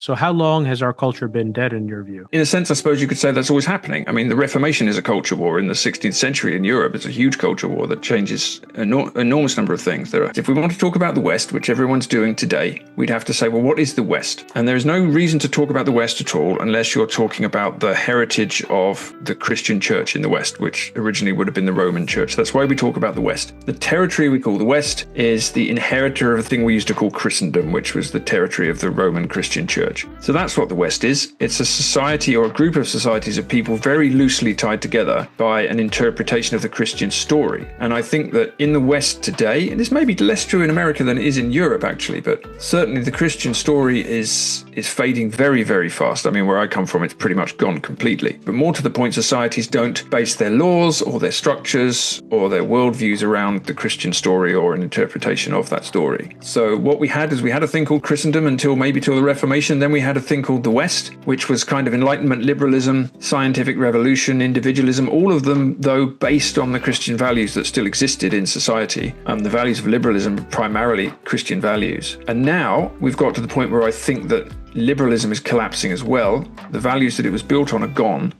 So how long has our culture been dead in your view? In a sense, I suppose you could say that's always happening. I mean, the Reformation is a culture war in the 16th century in Europe. It's a huge culture war that changes an enormous number of things. If we want to talk about the West, which everyone's doing today, we'd have to say, well, what is the West? And there is no reason to talk about the West at all unless you're talking about the heritage of the Christian church in the West, which originally would have been the Roman church. That's why we talk about the West. The territory we call the West is the inheritor of a thing we used to call Christendom, which was the territory of the Roman Christian church. So that's what the West is. It's a society or a group of societies of people very loosely tied together by an interpretation of the Christian story. And I think that in the West today, and this may be less true in America than it is in Europe actually, but certainly the Christian story is fading very, very fast. I mean, where I come from, it's pretty much gone completely. But more to the point, societies don't base their laws or their structures or their worldviews around the Christian story or an interpretation of that story. So what we had is we had a thing called Christendom until the Reformation. Then we had a thing called the West, which was kind of Enlightenment, liberalism, scientific revolution, individualism, all of them, though, based on the Christian values that still existed in society. The values of liberalism are primarily Christian values. And now we've got to the point where I think that liberalism is collapsing as well. The values that it was built on are gone.